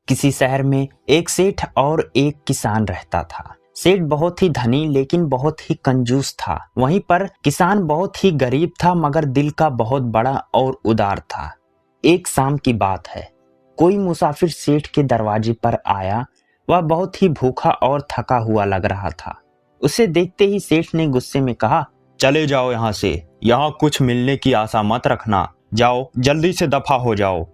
किसी शहर में एक सेठ और एक किसान रहता था। सेठ बहुत ही धनी लेकिन बहुत ही कंजूस था। वहीं पर किसान बहुत ही गरीब था मगर दिल का बहुत बड़ा और उदार था। एक शाम की बात है, कोई मुसाफिर सेठ के दरवाजे पर आया। वह बहुत ही भूखा और थका हुआ लग रहा था। उसे देखते ही सेठ ने गुस्से में कहा, चले जाओ यहाँ से, यहाँ कुछ मिलने की आशा मत रखना। जाओ, जल्दी से दफा हो जाओ।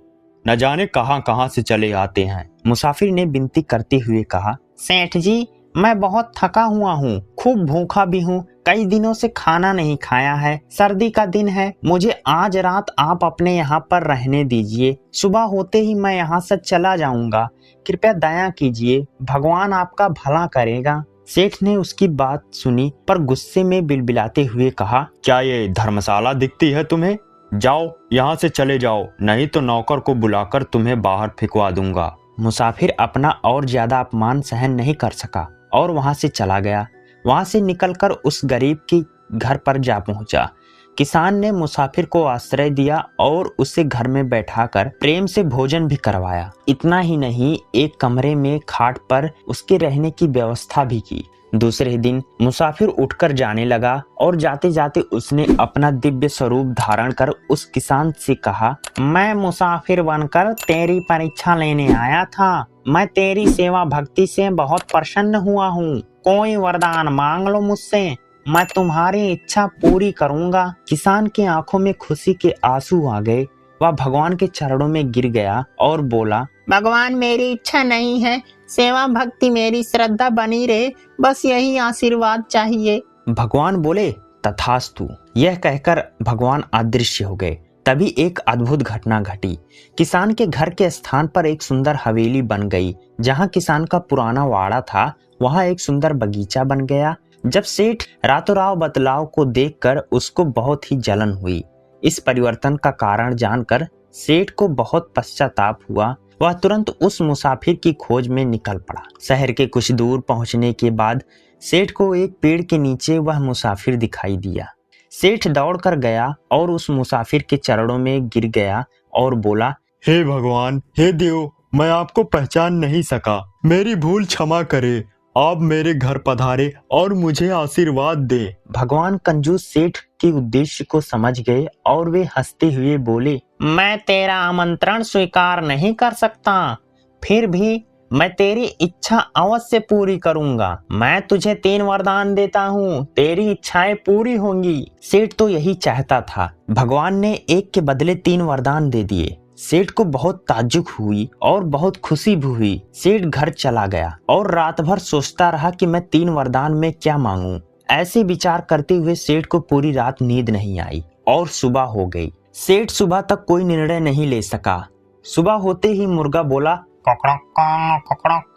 न जाने कहाँ कहाँ से चले आते हैं। मुसाफिर ने विनती करते हुए कहा, सेठ जी, मैं बहुत थका हुआ हूँ, खूब भूखा भी हूँ, कई दिनों से खाना नहीं खाया है, सर्दी का दिन है, मुझे आज रात आप अपने यहाँ पर रहने दीजिए, सुबह होते ही मैं यहाँ से चला जाऊंगा, कृपया दया कीजिए, भगवान आपका भला करेगा। सेठ ने उसकी बात सुनी पर गुस्से में बिलबिलाते हुए कहा, क्या ये धर्मशाला दिखती है तुम्हें? जाओ, यहाँ से चले जाओ, नहीं तो नौकर को बुलाकर तुम्हें बाहर फेंकवा दूंगा। मुसाफिर अपना और ज्यादा अपमान सहन नहीं कर सका और वहां से चला गया। वहां से निकलकर उस गरीब के घर पर जा पहुंचा। किसान ने मुसाफिर को आश्रय दिया और उसे घर में बैठाकर प्रेम से भोजन भी करवाया। इतना ही नहीं, एक कमरे में खाट पर उसके रहने की व्यवस्था भी की। दूसरे दिन मुसाफिर उठकर जाने लगा और जाते जाते उसने अपना दिव्य स्वरूप धारण कर उस किसान से कहा, मैं मुसाफिर बनकर तेरी परीक्षा लेने आया था। मैं तेरी सेवा भक्ति से बहुत प्रसन्न हुआ हूँ। कोई वरदान मांग लो मुझसे, मैं तुम्हारी इच्छा पूरी करूँगा। किसान की आंखों में खुशी के आंसू आ गए। वह भगवान के चरणों में गिर गया और बोला, भगवान, मेरी इच्छा नहीं है, सेवा भक्ति मेरी श्रद्धा बनी रहे, बस यही आशीर्वाद चाहिए। भगवान बोले, तथास्तु। यह कहकर भगवान अदृश्य हो गए। तभी एक अद्भुत घटना घटी। किसान के घर के स्थान पर एक सुंदर हवेली बन गई। जहाँ किसान का पुराना वाड़ा था, वहाँ एक सुंदर बगीचा बन गया। जब सेठ रातों रात बदलाव को देखकर उसको बहुत ही जलन हुई। इस परिवर्तन का कारण जानकर सेठ को बहुत पश्चाताप हुआ। वह तुरंत उस मुसाफिर की खोज में निकल पड़ा। शहर के कुछ दूर पहुंचने के बाद सेठ को एक पेड़ के नीचे वह मुसाफिर दिखाई दिया। सेठ दौड़कर गया और उस मुसाफिर के चरणों में गिर गया और बोला, हे भगवान, हे देव, मैं आपको पहचान नहीं सका, मेरी भूल क्षमा करे। आप मेरे घर पधारे और मुझे आशीर्वाद दे। भगवान कंजूस सेठ के उद्देश्य को समझ गए और वे हंसते हुए बोले, मैं तेरा आमंत्रण स्वीकार नहीं कर सकता, फिर भी मैं तेरी इच्छा अवश्य पूरी करूंगा। मैं तुझे 3 वरदान देता हूँ, तेरी इच्छाएं पूरी होंगी। सेठ तो यही चाहता था। भगवान ने एक के बदले 3 वरदान दे दिए। सेठ को बहुत ताज्जुब हुई और बहुत खुशी भी हुई। सेठ घर चला गया और रात भर सोचता रहा कि मैं 3 वरदान में क्या मांगूं। ऐसे विचार करते हुए सेठ को पूरी रात नींद नहीं आई और सुबह हो गई। सेठ सुबह तक कोई निर्णय नहीं ले सका। सुबह होते ही मुर्गा बोला, ककड़क।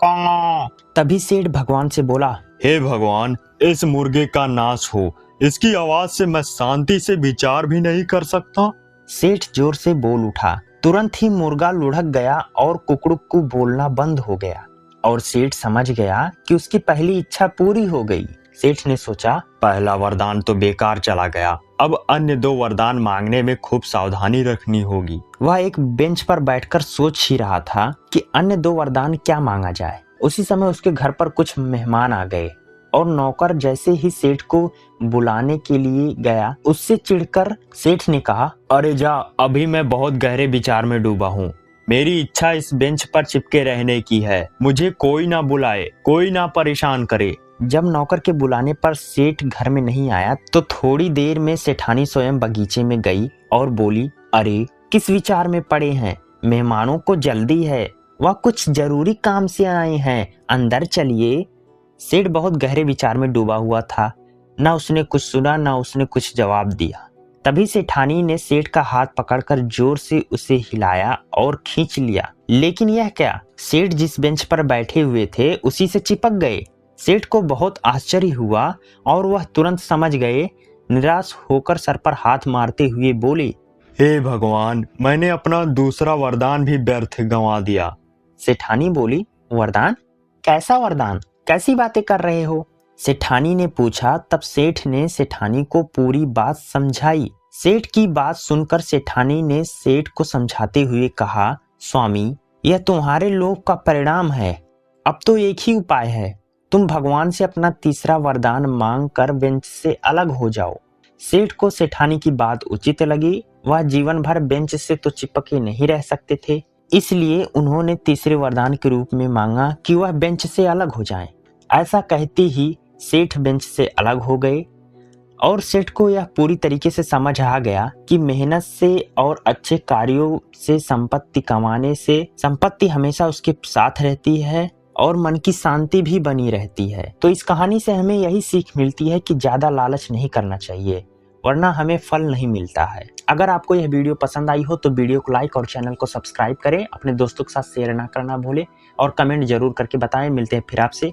तभी सेठ भगवान से बोला, हे भगवान, इस मुर्गे का नाश हो, इसकी आवाज से मैं शांति से विचार भी नहीं कर सकता। सेठ जोर से बोल उठा। तुरंत ही मुर्गा लुढ़क गया और कुकड़ुक्कू बोलना बंद हो गया और सेठ समझ गया कि उसकी पहली इच्छा पूरी हो गई। सेठ ने सोचा, पहला वरदान तो बेकार चला गया, अब अन्य 2 वरदान मांगने में खूब सावधानी रखनी होगी। वह एक बेंच पर बैठकर सोच ही रहा था कि अन्य 2 वरदान क्या मांगा जाए। उसी समय उसके घर पर कुछ मेहमान आ गए और नौकर जैसे ही सेठ को बुलाने के लिए गया, उससे चिढ़कर सेठ ने कहा, अरे जा, अभी मैं बहुत गहरे विचार में डूबा हूँ। मेरी इच्छा इस बेंच पर चिपके रहने की है। मुझे कोई ना बुलाए, कोई ना परेशान करे। जब नौकर के बुलाने पर सेठ घर में नहीं आया तो थोड़ी देर में सेठानी स्वयं बगीचे में गई और बोली, अरे किस विचार में पड़े हैं? मेहमानों को जल्दी है, वह कुछ जरूरी काम से आए हैं, अंदर चलिए। सेठ बहुत गहरे विचार में डूबा हुआ था। न उसने कुछ सुना न उसने कुछ जवाब दिया। तभी सेठानी ने सेठ का हाथ पकड़कर जोर से उसे हिलाया और खींच लिया। लेकिन यह क्या, सेठ जिस बेंच पर बैठे हुए थे उसी से चिपक गए। सेठ को बहुत आश्चर्य हुआ और वह तुरंत समझ गए। निराश होकर सर पर हाथ मारते हुए बोले, हे भगवान, मैंने अपना दूसरा वरदान भी व्यर्थ गंवा दिया। सेठानी बोली, वरदान? कैसा वरदान? कैसी बातें कर रहे हो? सेठानी ने पूछा। तब सेठ ने सेठानी को पूरी बात समझाई। सेठ की बात सुनकर सेठानी ने सेठ को समझाते हुए कहा, स्वामी, यह तुम्हारे लोभ का परिणाम है। अब तो एक ही उपाय है, तुम भगवान से अपना तीसरा वरदान मांग कर बेंच से अलग हो जाओ। सेठ को सेठानी की बात उचित लगी। वह जीवन भर बेंच से तो चिपके नहीं रह सकते थे, इसलिए उन्होंने तीसरे वरदान के रूप में मांगा कि वह बेंच से अलग हो जाएं। ऐसा कहते ही सेठ बेंच से अलग हो गए और सेठ को यह पूरी तरीके से समझ आ गया कि मेहनत से और अच्छे कार्यों से संपत्ति कमाने से संपत्ति हमेशा उसके साथ रहती है और मन की शांति भी बनी रहती है। तो इस कहानी से हमें यही सीख मिलती है कि ज्यादा लालच नहीं करना चाहिए, वरना हमें फल नहीं मिलता है। अगर आपको यह वीडियो पसंद आई हो तो वीडियो को लाइक और चैनल को सब्सक्राइब करें। अपने दोस्तों के साथ शेयर ना करना भूलें और कमेंट जरूर करके बताएं। मिलते हैं फिर आपसे।